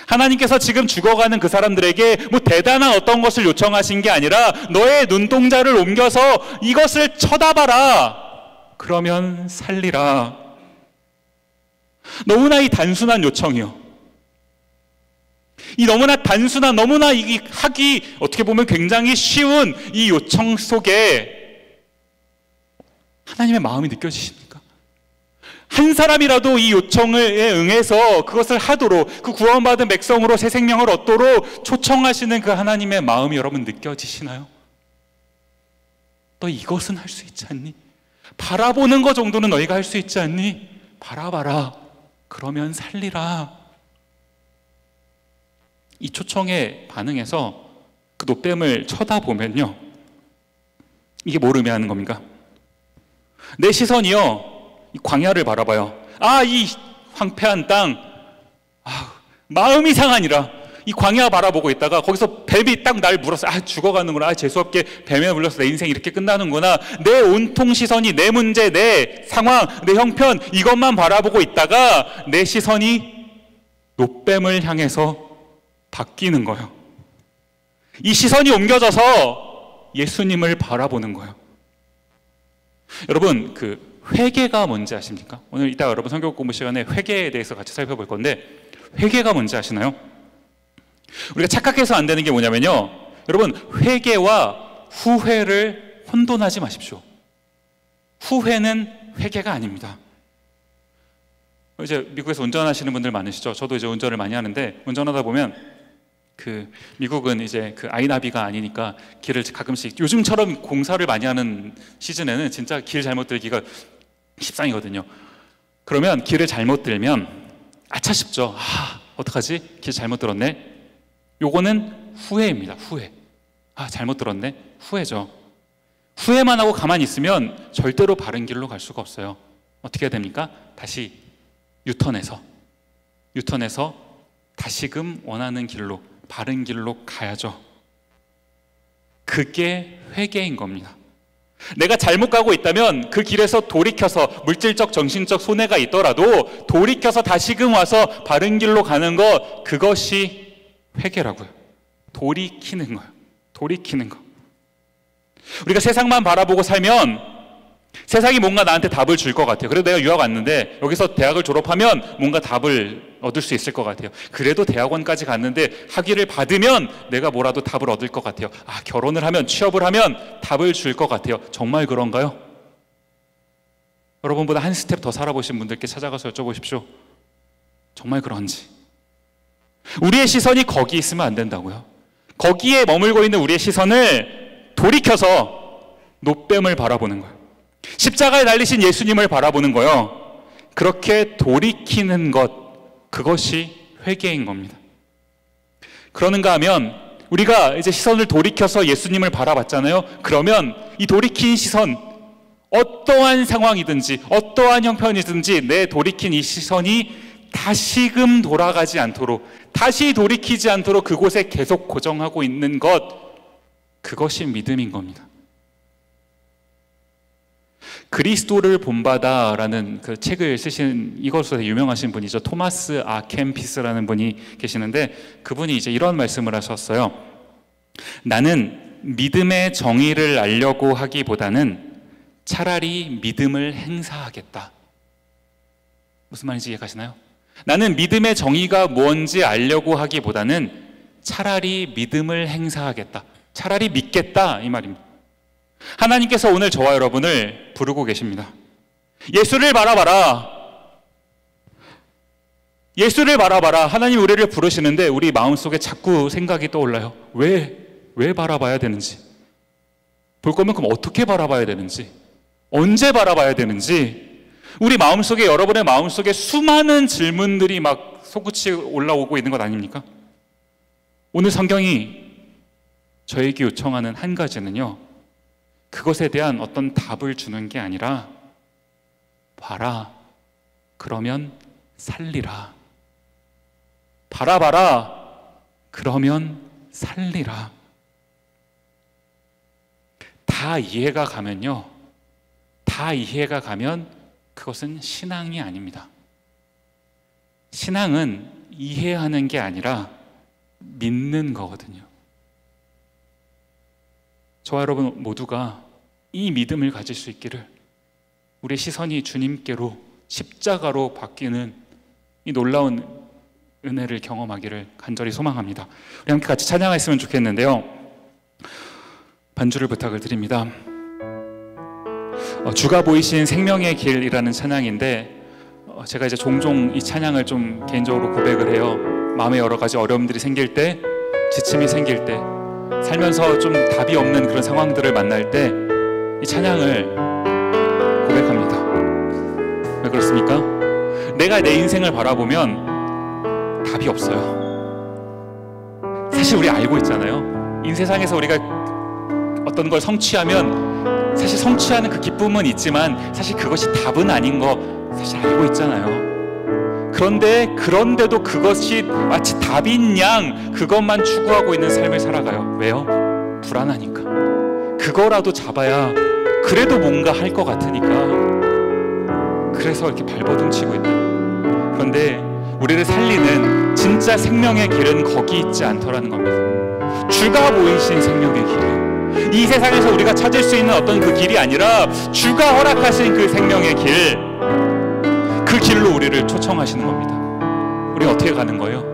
하나님께서 지금 죽어가는 그 사람들에게 뭐 대단한 어떤 것을 요청하신 게 아니라 너의 눈동자를 옮겨서 이것을 쳐다봐라. 그러면 살리라. 너무나 이 단순한 요청이요. 이 너무나 단순한, 너무나 이 하기 어떻게 보면 굉장히 쉬운 이 요청 속에 하나님의 마음이 느껴지십니까? 한 사람이라도 이 요청에 응해서 그것을 하도록, 그 구원받은 백성으로 새 생명을 얻도록 초청하시는 그 하나님의 마음이 여러분 느껴지시나요? 너 이것은 할 수 있지 않니? 바라보는 것 정도는 너희가 할 수 있지 않니? 바라봐라. 그러면 살리라. 이 초청에 반응해서 그 노뱀을 쳐다보면요, 이게 뭘 의미하는 겁니까? 내 시선이요, 이 광야를 바라봐요. 이 황폐한 땅, 마음이 상하니라. 이 광야 바라보고 있다가 거기서 뱀이 딱 날 물었어. 아, 죽어가는구나. 아, 재수없게 뱀에 물려서 내 인생 이렇게 끝나는구나. 내 온통 시선이 내 문제, 내 상황, 내 형편 이것만 바라보고 있다가 내 시선이 놋뱀을 향해서 바뀌는 거예요. 이 시선이 옮겨져서 예수님을 바라보는 거예요. 여러분, 그 회개가 뭔지 아십니까? 오늘 이따 여러분 성경 공부 시간에 회개에 대해서 같이 살펴볼 건데, 회개가 뭔지 아시나요? 우리가 착각해서 안 되는 게 뭐냐면요, 여러분, 회개와 후회를 혼돈하지 마십시오. 후회는 회개가 아닙니다. 이제 미국에서 운전하시는 분들 많으시죠? 저도 이제 운전을 많이 하는데, 운전하다 보면 미국은 이제 그 아이나비가 아니니까 길을 가끔씩, 요즘처럼 공사를 많이 하는 시즌에는 진짜 길 잘못 들기가 십상이거든요. 그러면 길을 잘못 들면 아차 싶죠. 아, 어떡하지? 길 잘못 들었네. 요거는 후회입니다. 후회. 아, 잘못 들었네. 후회죠. 후회만 하고 가만히 있으면 절대로 바른 길로 갈 수가 없어요. 어떻게 해야 됩니까? 다시 유턴해서 다시금 원하는 길로, 바른 길로 가야죠. 그게 회개인 겁니다. 내가 잘못 가고 있다면 그 길에서 돌이켜서, 물질적 정신적 손해가 있더라도 돌이켜서 다시금 와서 바른 길로 가는 것, 그것이 회개라고요. 돌이키는 거예요. 돌이키는 거. 우리가 세상만 바라보고 살면 세상이 뭔가 나한테 답을 줄 것 같아요. 그래도 내가 유학 왔는데 여기서 대학을 졸업하면 뭔가 답을 얻을 수 있을 것 같아요. 그래도 대학원까지 갔는데 학위를 받으면 내가 뭐라도 답을 얻을 것 같아요. 아, 결혼을 하면, 취업을 하면 답을 줄 것 같아요. 정말 그런가요? 여러분보다 한 스텝 더 살아보신 분들께 찾아가서 여쭤보십시오. 정말 그런지. 우리의 시선이 거기 있으면 안 된다고요. 거기에 머물고 있는 우리의 시선을 돌이켜서 놋뱀을 바라보는 거예요. 십자가에 달리신 예수님을 바라보는 거예요. 그렇게 돌이키는 것, 그것이 회개인 겁니다. 그러는가 하면 우리가 이제 시선을 돌이켜서 예수님을 바라봤잖아요. 그러면 이 돌이킨 시선, 어떠한 상황이든지 어떠한 형편이든지 내 돌이킨 이 시선이 다시금 돌아가지 않도록, 다시 돌이키지 않도록 그곳에 계속 고정하고 있는 것, 그것이 믿음인 겁니다. 그리스도를 본받아라는 그 책을 쓰신, 이것으로 유명하신 분이죠. 토마스 아 캠피스라는 분이 계시는데, 그분이 이제 이런 말씀을 하셨어요. 나는 믿음의 정의를 알려고 하기보다는 차라리 믿음을 행사하겠다. 무슨 말인지 이해가시나요? 나는 믿음의 정의가 뭔지 알려고 하기보다는 차라리 믿음을 행사하겠다. 차라리 믿겠다, 이 말입니다. 하나님께서 오늘 저와 여러분을 부르고 계십니다. 예수를 바라봐라. 예수를 바라봐라. 하나님 우리를 부르시는데 우리 마음속에 자꾸 생각이 떠올라요. 왜 바라봐야 되는지, 볼 거면 그럼 어떻게 바라봐야 되는지, 언제 바라봐야 되는지, 우리 마음속에, 여러분의 마음속에 수많은 질문들이 막 솟구치 올라오고 있는 것 아닙니까? 오늘 성경이 저에게 요청하는 한 가지는요, 그것에 대한 어떤 답을 주는 게 아니라, 봐라, 그러면 살리라. 바라봐라, 그러면 살리라. 다 이해가 가면요, 다 이해가 가면 그것은 신앙이 아닙니다. 신앙은 이해하는 게 아니라 믿는 거거든요. 저와 여러분 모두가 이 믿음을 가질 수 있기를, 우리의 시선이 주님께로, 십자가로 바뀌는 이 놀라운 은혜를 경험하기를 간절히 소망합니다. 우리 함께 같이 찬양했으면 좋겠는데요, 반주를 부탁을 드립니다. 주가 보이신 생명의 길이라는 찬양인데, 제가 이제 종종 이 찬양을 좀 개인적으로 고백을 해요. 마음에 여러 가지 어려움들이 생길 때, 지침이 생길 때, 살면서 좀 답이 없는 그런 상황들을 만날 때 이 찬양을 고백합니다. 왜 그렇습니까? 내가 내 인생을 바라보면 답이 없어요. 사실 우리 알고 있잖아요. 이 세상에서 우리가 어떤 걸 성취하면 사실 성취하는 그 기쁨은 있지만 사실 그것이 답은 아닌 거 사실 알고 있잖아요. 그런데도 그것이 마치 답인 양 그것만 추구하고 있는 삶을 살아가요. 왜요? 불안하니까. 그거라도 잡아야 그래도 뭔가 할 것 같으니까. 그래서 이렇게 발버둥 치고 있는. 그런데 우리를 살리는 진짜 생명의 길은 거기 있지 않더라는 겁니다. 주가 보이신 생명의 길, 이 세상에서 우리가 찾을 수 있는 어떤 그 길이 아니라 주가 허락하신 그 생명의 길, 그 길로 우리를 초청하시는 겁니다. 우리가 어떻게 가는 거예요?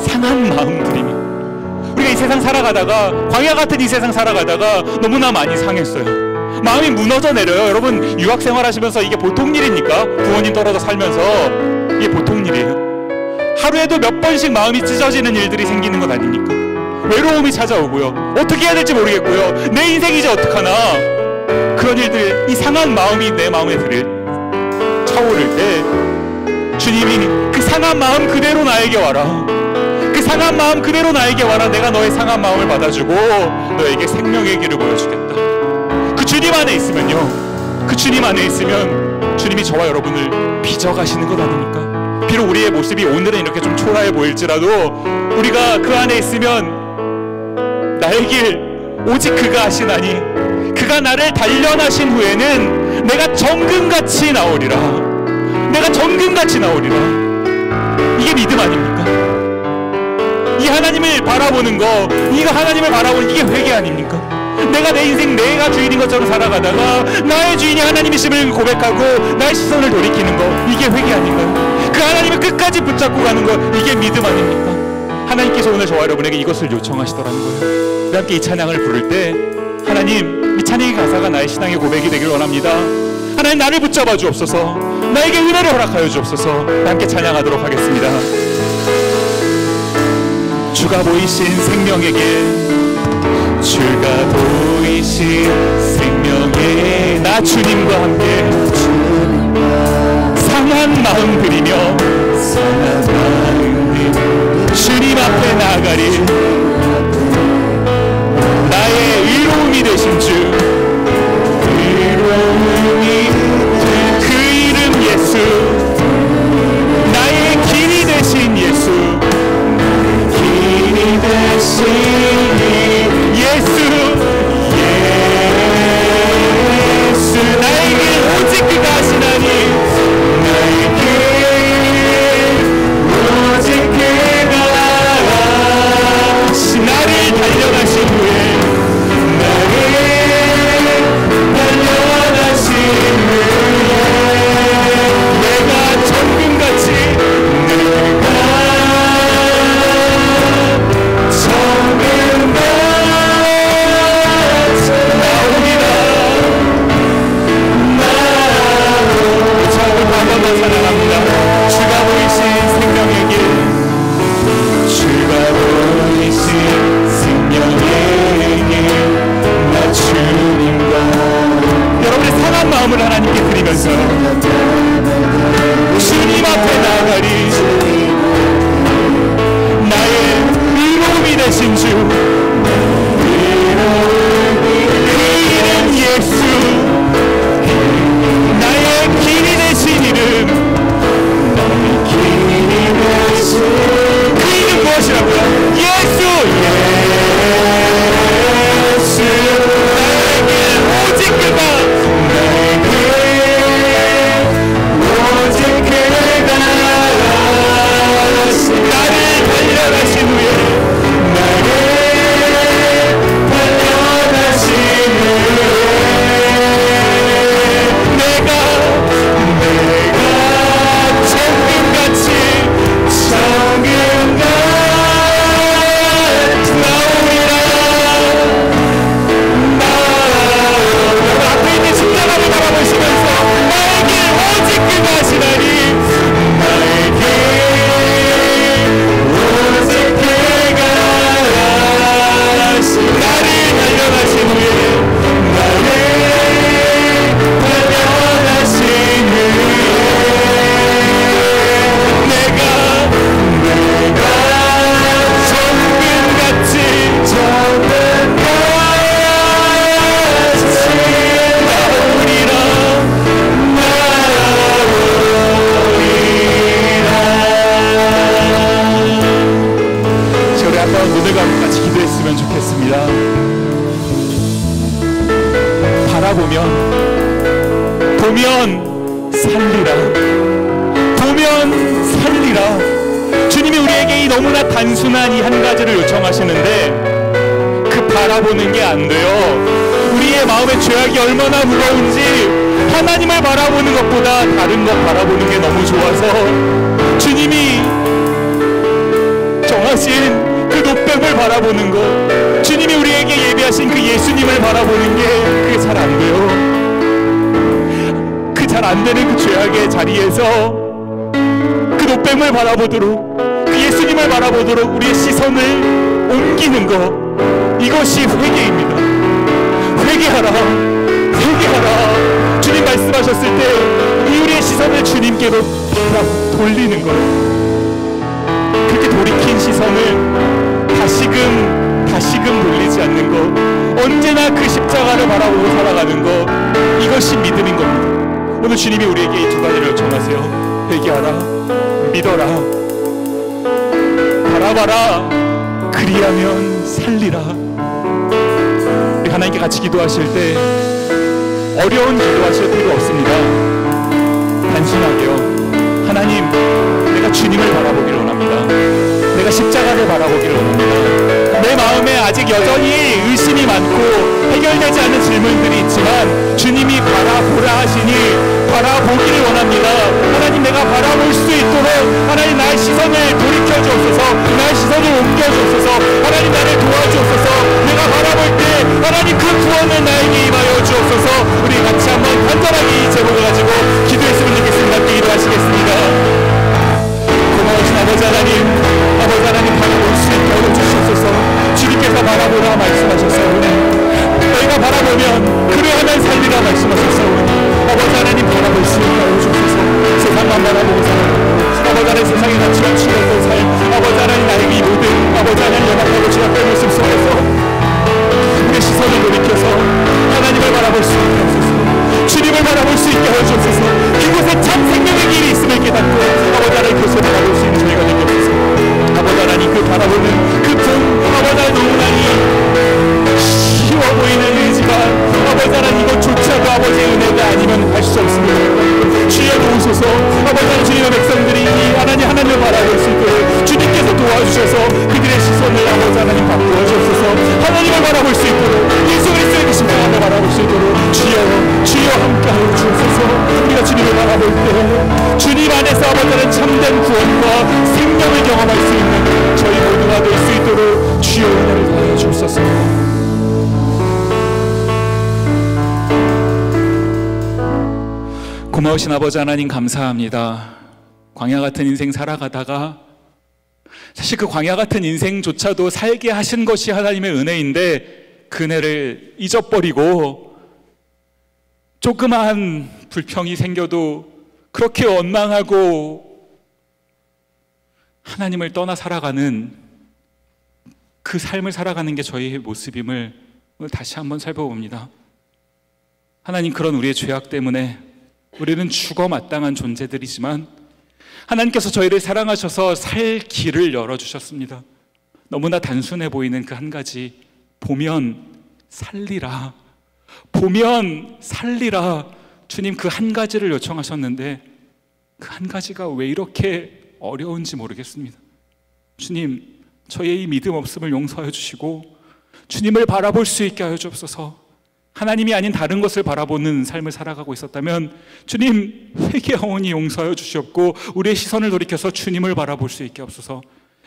상한 마음 들이며. 우리가 이 세상 살아가다가, 광야 같은 이 세상 살아가다가 너무나 많이 상했어요. 마음이 무너져 내려요. 여러분, 유학생활 하시면서 이게 보통 일입니까? 부모님 떨어져 살면서 이게 보통 일이에요. 하루에도 몇 번씩 마음이 찢어지는 일들이 생기는 것 아닙니까? 외로움이 찾아오고요. 어떻게 해야 될지 모르겠고요. 내 인생이 이제 어떡하나. 그런 일들, 이 상한 마음이 내 마음에 차오를 때 주님이 그 상한 마음 그대로 나에게 와라. 그 상한 마음 그대로 나에게 와라. 내가 너의 상한 마음을 받아주고 너에게 생명의 길을 보여주겠다. 그 주님 안에 있으면요, 그 주님 안에 있으면 주님이 저와 여러분을 빚어가시는 것 아닙니까? 비록 우리의 모습이 오늘은 이렇게 좀 초라해 보일지라도 우리가 그 안에 있으면 나의 길 오직 그가 하시나니 그가 나를 단련하신 후에는 내가 정금같이 나오리라. 내가 정금같이 나오리라. 이게 믿음 아닙니까? 이 하나님을 바라보는 거, 이거 하나님을 바라보는 이게 회개 아닙니까? 내가 내 인생 내가 주인인 것처럼 살아가다가 나의 주인이 하나님이심을 고백하고 나의 시선을 돌이키는 거, 이게 회개 아닌가요? 그 하나님을 끝까지 붙잡고 가는 거, 이게 믿음 아닙니까? 하나님께서 오늘 저와 여러분에게 이것을 요청하시더라는 거예요. 우리 함께 이 찬양을 부를 때 하나님, 이 찬양의 가사가 나의 신앙의 고백이 되길 원합니다. 하나님, 나를 붙잡아 주옵소서. 나에게 은혜를 허락하여 주옵소서. 함께 찬양하도록 하겠습니다. 주가 보이신 생명의 길, 주가 보이신 생명의 나 주님과 함께 상한 마음 들이며 주님 앞에 나아가리. 나의 의로움이 되신 주, 그 이름 예수, 나의 길이 되신 예수, 길이 되신 예수, 나의 길 오직 그가 하시나니, 나의 길 오직 그가 나를 단련하신 후에, 나를 단련하신 후에 내가 정금같이 찬양합니다. 주가 보이신 생명의 길, 주가 보이신 생명의 길, 나 주님과 여러분의 상한 마음을 하나님께 드리면서 주님 앞에 나아가리. 나의 의로움이 되신 주, 그 이름 예수, 나의 길이 되신 이름, 그 이름 무엇이라고요? 예수! 예수! 나에게 오직 그가, 나에게 오직 그가 보면 살리라. 보면 살리라. 주님이 우리에게 이 너무나 단순한 이 한 가지를 요청하시는데 그 바라보는 게 안 돼요. 우리의 마음의 죄악이 얼마나 무거운지 하나님을 바라보는 것보다 다른 것 바라보는 게 너무 좋아서 주님이 정하신 그 노뱀을 바라보는 것, 주님이 우리에게 예비하신 그 예수님을 바라보는 게 그게 잘 안 돼요. 그 잘 안 되는 그 죄악의 자리에서 그 노뱀을 바라보도록, 그 예수님을 바라보도록 우리의 시선을 옮기는 것, 이것이 회개입니다. 회개하라, 회개하라. 주님 말씀하셨을 때 우리의 시선을 주님께로 돌리는 거예요. 그렇게 돌이킨 시선을 다시금 돌리지 않는 것, 언제나 그 십자가를 바라보고 살아가는 것, 이것이 믿음인 겁니다. 오늘 주님이 우리에게 이 두 가지를 요청하세요. 회개하라, 믿어라, 바라봐라, 그리하면 살리라. 우리 하나님께 같이 기도하실 때 어려운 기도하실 필요 없습니다. 단순하게요. 하나님, 내가 주님을 바라보기를 원합니다. 내가 십자가를 바라보기를 원합니다. 내 마음에 아직 여전히 의심이 많고 해결되지 않은 질문들이 있지만 주님이 바라보라 하시니 바라보기를 원합니다. 하나님, 내가 바라볼 수 있도록 하나님 나의 시선을 돌이켜 주옵소서. 나의 시선을 옮겨 주옵소서. 하나님, 나를 도와주옵소서. 내가 바라볼 때 하나님 그 구원을 나에게 임하여 주옵소서. 우리 같이 한번 간절하게 이 제목을 가지고 기도했으면 좋겠습니다. 함께 기도하시겠습니다. 고마우신 아버지 하나님 바라볼 수 있게 하여 주시옵소서. 주님께서 바라보라 말씀하셨사오니 너희가 바라보면 그리하면 살리라 말씀하셨사오니 아버지 하나님 바라볼 수 있게 하여 주옵소서. 세상만 바라보고 살아가고 아버지 하나님 세상에 갇히고 치닫던 삶, 아버지 하나님 나에게 이 모든 아버지 하나님 연약하고 죄악된 모습 속에서 우리의 시선을 돌이켜서 하나님을 바라볼 수 있게 하옵소서. 주님을 바라볼 수 있게 하여 주옵소서. 그곳에 참 생명의 길이 있음을 깨닫고 아버지 하나님 그것을 바라볼 수 있는 저희가 되게 하옵소서. 아버지 하나님 그 바라보는 그 아버지 하나님 너무나 쉬워 보이는 의지가 아버지 하나님 이것조차도 아버지의 은혜가 아니면 할 수 없습니다. 주여 도우소서. 아버지 하나님 주님의 백성들이 하나님을 바라볼 수 있도록 주님께서 도와주셔서 그들의 시선을 아버지 하나님 바꾸어 주옵소서. 하나님을 바라볼 수 있도록 예수 그리스도의 십자가를 바라볼 수 있도록 주여 함께하여 주옵소서. 우리가 주님을 바라볼 때 주님 안에서 아버지 하나님 참된 구원과 생명을 경험할 수 있는 저희 모두가 될 수 있도록 주여 은혜를 더하여 주옵소서. 고마우신 아버지 하나님 감사합니다. 광야 같은 인생 살아가다가 사실 그 광야 같은 인생조차도 살게 하신 것이 하나님의 은혜인데 그 은혜를 잊어버리고 조그마한 불평이 생겨도 그렇게 원망하고 하나님을 떠나 살아가는 그 삶을 살아가는 게 저희의 모습임을 오늘 다시 한번 살펴봅니다. 하나님, 그런 우리의 죄악 때문에 우리는 죽어 마땅한 존재들이지만 하나님께서 저희를 사랑하셔서 살 길을 열어주셨습니다. 너무나 단순해 보이는 그 한 가지, 보면 살리라, 보면 살리라. 주님 그 한 가지를 요청하셨는데 그 한 가지가 왜 이렇게 어려운지 모르겠습니다. 주님, 저의 이 믿음 없음을 용서하여 주시고 주님을 바라볼 수 있게 하여 주옵소서. 하나님이 아닌 다른 것을 바라보는 삶을 살아가고 있었다면 주님, 회개하오니 용서하여 주시옵고 우리의 시선을 돌이켜서 주님을 바라볼 수 있게 하옵소서.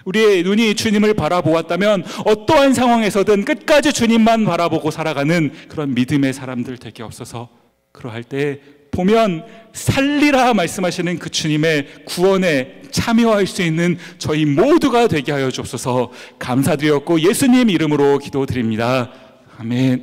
우리의 눈이 주님을 바라보았다면 어떠한 상황에서든 끝까지 주님만 바라보고 살아가는 그런 믿음의 사람들 되게 없어서, 그러할 때 보면 살리라 말씀하시는 그 주님의 구원에 참여할 수 있는 저희 모두가 되게 하여 주옵소서. 감사드렸고 예수님 이름으로 기도드립니다. 아멘.